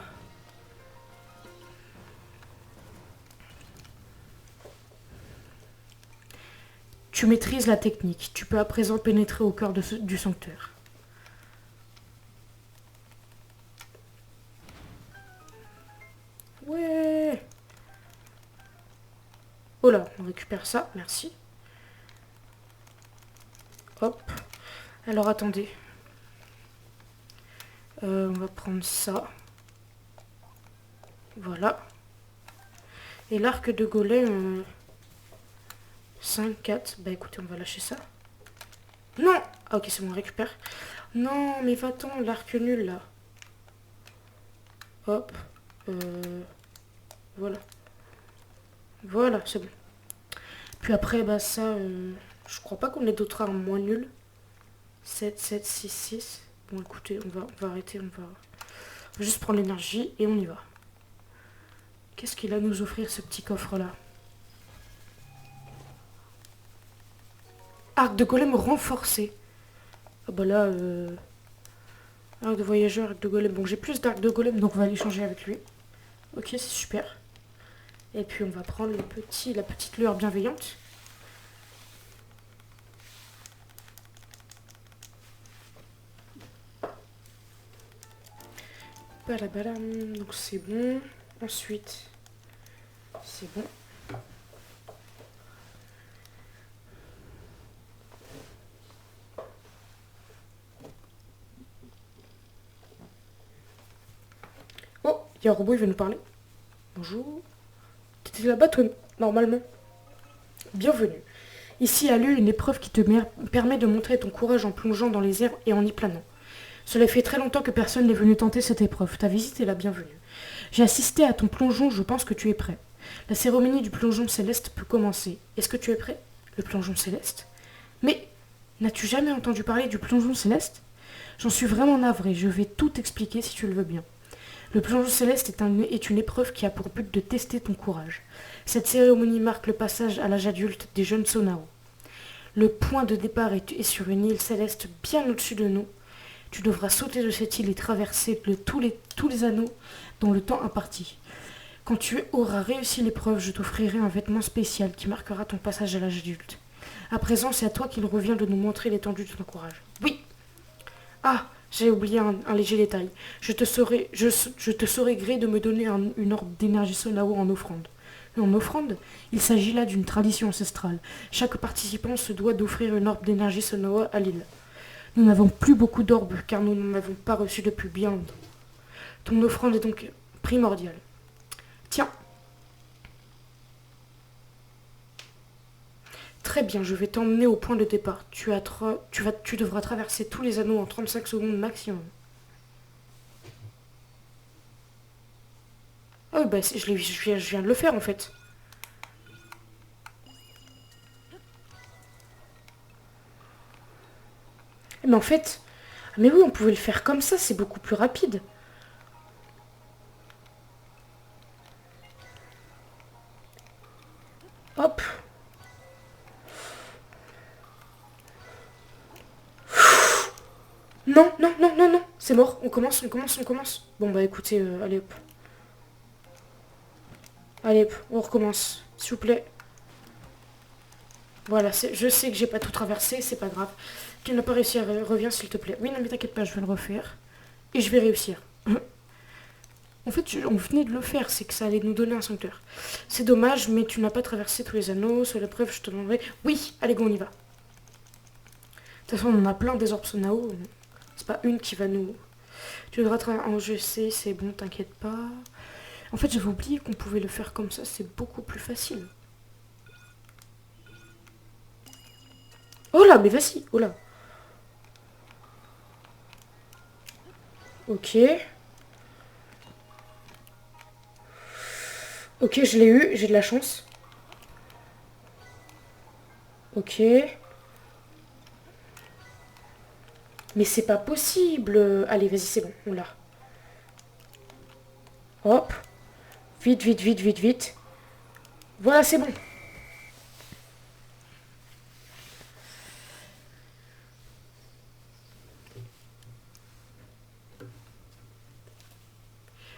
Tu maîtrises la technique. Tu peux à présent pénétrer au cœur du sanctuaire. Ouais. Oh là, on récupère ça, merci. Hop. Alors attendez. On va prendre ça. Voilà. Et l'arc de golem... 5, 4. Bah écoutez, on va lâcher ça. Non. Ah ok, c'est bon, on récupère. Non, mais va-t'en, l'arc nul là. Hop. Voilà. Voilà, c'est bon. Puis après, bah ça... je crois pas qu'on ait d'autres armes moins nulles. 7, 7, 6, 6. Bon écoutez, on va arrêter, on va juste prendre l'énergie et on y va. Qu'est-ce qu'il a à nous offrir ce petit coffre là? Arc de golem renforcé. Ah bah là, arc de voyageur, arc de golem. Bon, j'ai plus d'arc de golem, donc on va aller changer avec lui. Ok, c'est super. Et puis on va prendre la petite lueur bienveillante. Balabalam, donc c'est bon. Ensuite, c'est bon. Oh, il y a un robot, il va nous parler. Bonjour. T'étais là-bas, toi, normalement. Bienvenue. Ici a lieu une épreuve qui te permet de montrer ton courage en plongeant dans les airs et en y planant. Cela fait très longtemps que personne n'est venu tenter cette épreuve. Ta visite est la bienvenue. J'ai assisté à ton plongeon, je pense que tu es prêt. La cérémonie du plongeon céleste peut commencer. Est-ce que tu es prêt? Le plongeon céleste? Mais n'as-tu jamais entendu parler du plongeon céleste? J'en suis vraiment navré, je vais tout expliquer si tu le veux bien. Le plongeon céleste est une épreuve qui a pour but de tester ton courage. Cette cérémonie marque le passage à l'âge adulte des jeunes Sonao. Le point de départ est sur une île céleste bien au-dessus de nous. Tu devras sauter de cette île et traverser tous les anneaux dans le temps imparti. Quand tu auras réussi l'épreuve, je t'offrirai un vêtement spécial qui marquera ton passage à l'âge adulte. À présent, c'est à toi qu'il revient de nous montrer l'étendue de ton courage. Oui. Ah, j'ai oublié un léger détail. Je te saurai gré de me donner une orbe d'énergie Sonao en offrande. En offrande, il s'agit là d'une tradition ancestrale. Chaque participant se doit d'offrir une orbe d'énergie Sonao à l'île. Nous n'avons plus beaucoup d'orbes car nous n'en avons pas reçu depuis bien longtemps. Ton offrande est donc primordiale. Tiens. Très bien, je vais t'emmener au point de départ. Tu devras traverser tous les anneaux en 35 secondes maximum. Oh bah je viens de le faire en fait. Mais en fait... Mais oui, on pouvait le faire comme ça, c'est beaucoup plus rapide. Hop. Non, non, non, non, non. C'est mort. On commence, on commence, on commence. Bon bah écoutez, allez hop. Allez hop, on recommence. S'il vous plaît. Voilà, je sais que j'ai pas tout traversé, c'est pas grave. Tu n'as pas réussi, reviens s'il te plaît. Oui, non mais t'inquiète pas, je vais le refaire. Et je vais réussir. En fait, on venait de le faire, c'est que ça allait nous donner un sanctuaire. C'est dommage, mais tu n'as pas traversé tous les anneaux. Sur la preuve, je te demanderai. Oui, allez, go, on y va. De toute façon, on en a plein des orbes Sonao. C'est pas une qui va nous... Tu devras travailler en je sais, c'est bon, t'inquiète pas. En fait, j'avais oublié qu'on pouvait le faire comme ça, c'est beaucoup plus facile. Oh là, mais vas-y, oh là. Ok. Ok, je l'ai eu, j'ai de la chance. Ok. Mais c'est pas possible. Allez, vas-y, c'est bon, on l'a. Hop. Vite, vite, vite, vite, vite. Voilà, c'est bon.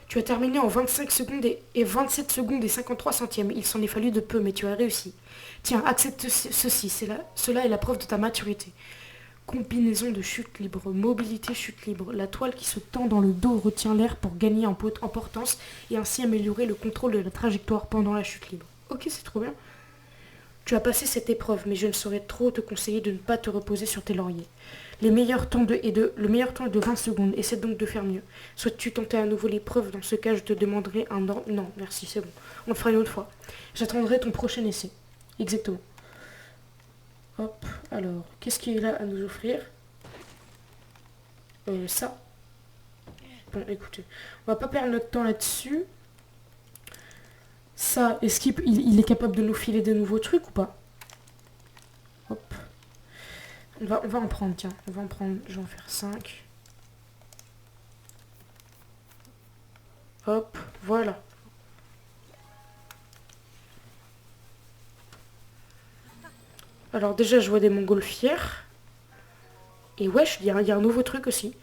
Tu as terminé en 25 secondes et 27 secondes et 53 centièmes. Il s'en est fallu de peu, mais tu as réussi. Tiens, accepte ceci. Cela est la preuve de ta maturité. Combinaison de chute libre, mobilité chute libre. La toile qui se tend dans le dos retient l'air pour gagner en portance et ainsi améliorer le contrôle de la trajectoire pendant la chute libre. Ok, c'est trop bien. Tu as passé cette épreuve, mais je ne saurais trop te conseiller de ne pas te reposer sur tes lauriers. Le meilleur temps est de 20 secondes. Essaie donc de faire mieux. Souhaites-tu tenter à nouveau l'épreuve? Dans ce cas, je te demanderai un ordre. Non, merci, c'est bon. On le fera une autre fois. J'attendrai ton prochain essai. Exactement. Hop, alors, qu'est-ce qu'il a à nous offrir? Ça. Bon, écoutez, on va pas perdre notre temps là-dessus. Ça, est-ce qu'il est capable de nous filer de nouveaux trucs ou pas? Hop. On va en prendre, tiens. On va en prendre, je vais en faire 5. Hop, voilà. Alors déjà, je vois des montgolfières. Et wesh, il y a un nouveau truc aussi.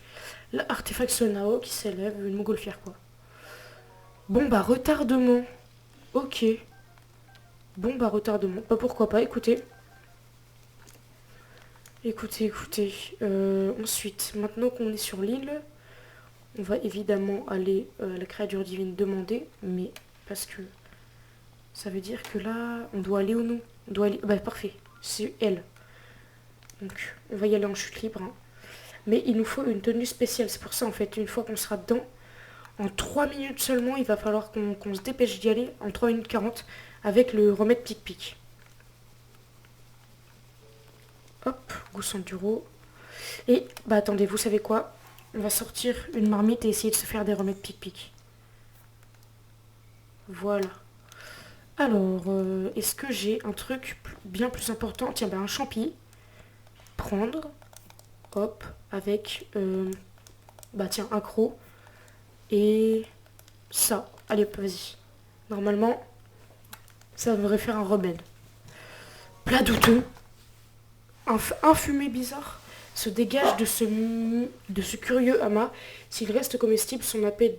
L'artefact Sonao qui s'élève, une montgolfière quoi. Bon bah, retardement. Ok. Bon bah, retardement. Bah pourquoi pas, écoutez. Écoutez. Ensuite, maintenant qu'on est sur l'île, on va évidemment aller à la créature divine demander, mais parce que ça veut dire que là, on doit aller ou non? On doit aller... Bah parfait, c'est elle. Donc, on va y aller en chute libre. Hein. Mais il nous faut une tenue spéciale. C'est pour ça, en fait, une fois qu'on sera dedans, en 3 minutes seulement, il va falloir qu'on se dépêche d'y aller, en 3 minutes 40, avec le remède pic-pic. Hop, goût enduro. Et, bah attendez, vous savez quoi? On va sortir une marmite et essayer de se faire des remèdes pic-pic. Voilà. Alors, est-ce que j'ai un truc bien plus important? Tiens, bah un champi. Prendre. Hop, avec, bah tiens, un croc. Et ça. Allez, vas-y. Normalement, ça devrait faire un remède. Plat douteux. Un fumet bizarre se dégage de ce curieux amas. S'il reste comestible, son appel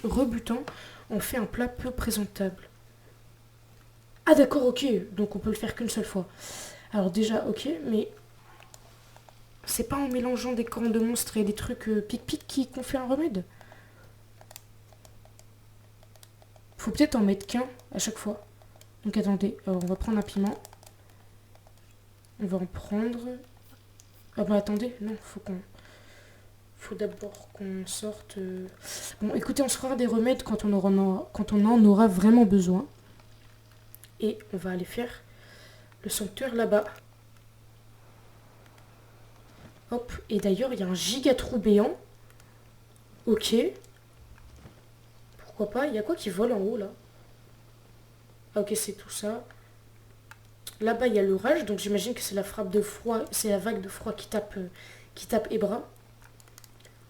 rebutant en fait un plat peu présentable. Ah d'accord, ok. Donc on peut le faire qu'une seule fois. Alors déjà, ok, mais c'est pas en mélangeant des cornes de monstres et des trucs pic-pic qu'on fait un remède. Faut peut-être en mettre qu'un à chaque fois. Donc attendez, on va prendre un piment. On va en prendre... Ah bah attendez, non, faut d'abord qu'on sorte... Bon, écoutez, on se fera des remèdes quand on en aura vraiment besoin. Et on va aller faire le sanctuaire là-bas. Hop, et d'ailleurs, il y a un giga trou béant. Ok. Pourquoi pas? Il y a quoi qui vole en haut là? Ah ok, c'est tout ça. Là-bas, il y a l'orage, donc j'imagine que c'est la frappe de froid, c'est la vague de froid qui tape Ebra.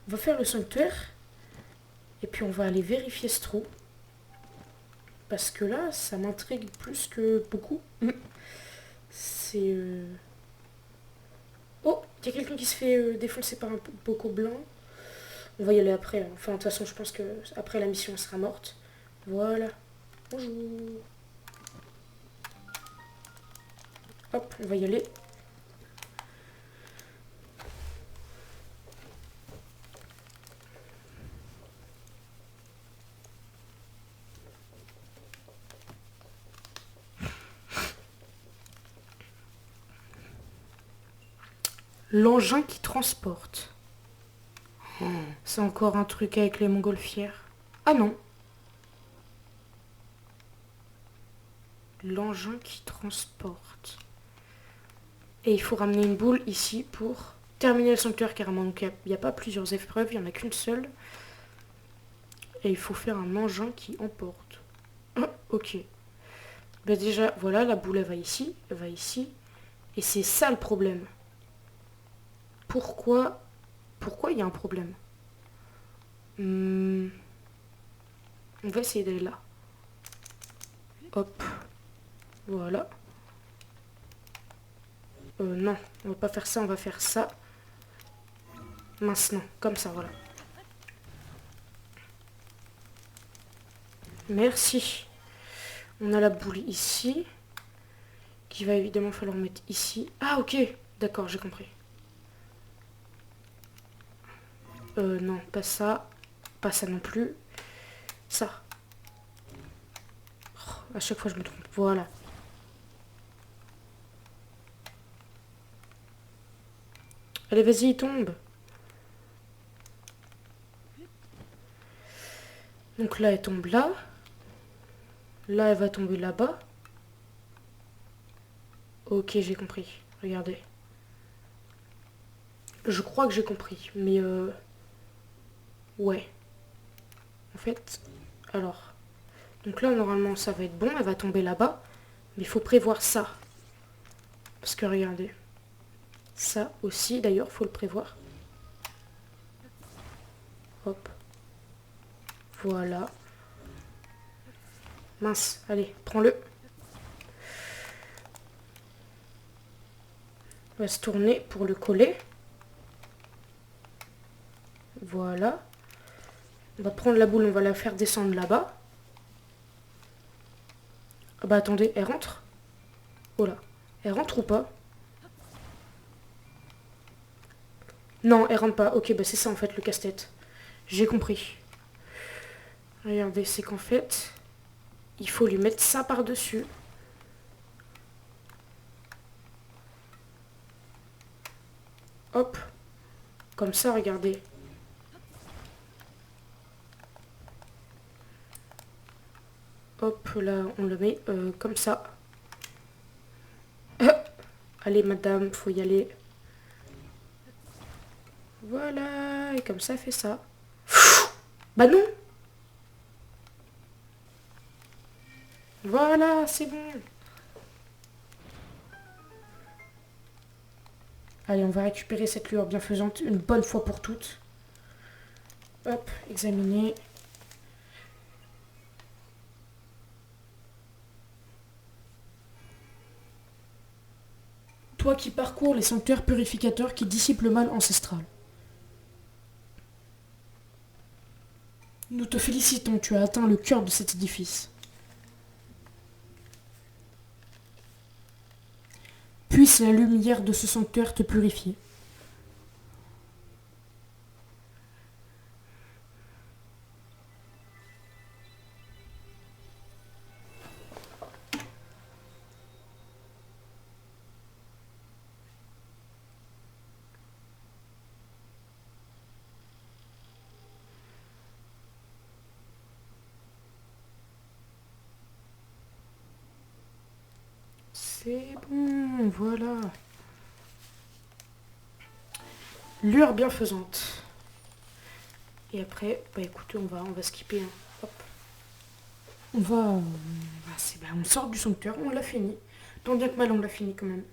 On va faire le sanctuaire. Et puis on va aller vérifier ce trou. Parce que là, ça m'intrigue plus que beaucoup. C'est... Oh, il y a quelqu'un qui se fait défoncer par un poco blanc. On va y aller après. Hein. Enfin, de toute façon, je pense que après la mission, elle sera morte. Voilà. Bonjour. Hop, on va y aller. L'engin qui transporte. C'est encore un truc avec les montgolfières. Ah non. L'engin qui transporte. Et il faut ramener une boule ici pour terminer le sanctuaire carrément. Donc il n'y a pas plusieurs épreuves, il n'y en a qu'une seule. Et il faut faire un engin qui emporte. Ah, ok. Bah déjà, voilà, la boule elle va ici. Elle va ici. Et c'est ça le problème. Pourquoi il y a un problème? On va essayer d'aller là. Hop. Voilà. Non, on va pas faire ça, on va faire ça. Maintenant, comme ça, voilà. Merci. On a la boule ici. Qui va évidemment falloir mettre ici. Ah, ok. D'accord, j'ai compris. Non, pas ça. Pas ça non plus. Ça. Oh, à chaque fois, je me trompe. Voilà. Allez, vas-y, tombe. Donc là, elle tombe là. Là, elle va tomber là-bas. Ok, j'ai compris. Regardez. Je crois que j'ai compris. Mais ouais. En fait, alors. Donc là, normalement, ça va être bon. Elle va tomber là-bas. Mais il faut prévoir ça. Parce que regardez. Ça aussi, d'ailleurs, faut le prévoir. Hop. Voilà. Mince, allez, prends-le. On va se tourner pour le coller. Voilà. On va prendre la boule, on va la faire descendre là-bas. Ah bah attendez, elle rentre? Oh là. Elle rentre ou pas? Non, elle rentre pas. Ok, bah c'est ça en fait le casse-tête. J'ai compris. Regardez, c'est qu'en fait, il faut lui mettre ça par-dessus. Hop. Comme ça, regardez. Hop, là, on le met comme ça. Allez, madame, faut y aller. Voilà, et comme ça, fait ça. Bah non. Voilà, c'est bon. Allez, on va récupérer cette lueur bienfaisante une bonne fois pour toutes. Hop, examiner. Toi qui parcours les sanctuaires purificateurs qui dissipent le mal ancestral. Nous te félicitons, tu as atteint le cœur de cet édifice. Puisse la lumière de ce sanctuaire te purifier. C'est bon, voilà. Lueur bienfaisante. Et après, bah écoutez, on va skipper. Hein. Hop. On sort du sanctuaire, on l'a fini. Tant bien que mal, on l'a fini quand même.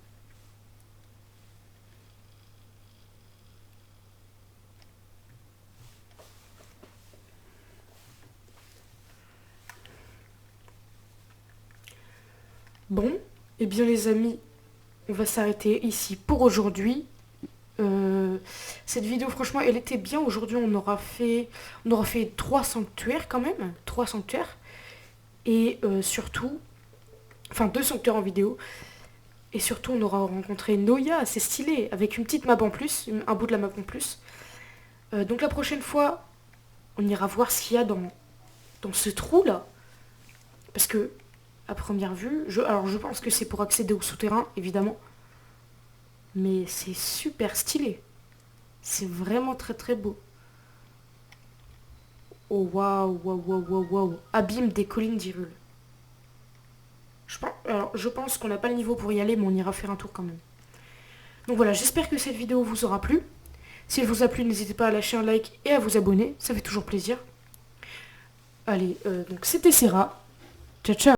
Bon, eh bien les amis, on va s'arrêter ici pour aujourd'hui. Cette vidéo, franchement, elle était bien. Aujourd'hui, on aura fait 3 sanctuaires quand même. 3 sanctuaires. Et surtout, enfin 2 sanctuaires en vidéo. Et surtout, on aura rencontré Noya, c'est stylé, avec une petite map en plus, un bout de la map en plus. Donc la prochaine fois, on ira voir ce qu'il y a dans ce trou là. Parce que, à première vue, alors je pense que c'est pour accéder au souterrain, évidemment. Mais c'est super stylé. C'est vraiment très très beau. Oh waouh, waouh, waouh, waouh, waouh. Abîme des collines d'Hyrule. Je pense qu'on n'a pas le niveau pour y aller, mais on ira faire un tour quand même. Donc voilà, j'espère que cette vidéo vous aura plu. Si elle vous a plu, n'hésitez pas à lâcher un like et à vous abonner, ça fait toujours plaisir. Allez, donc c'était Serra. Ciao, ciao.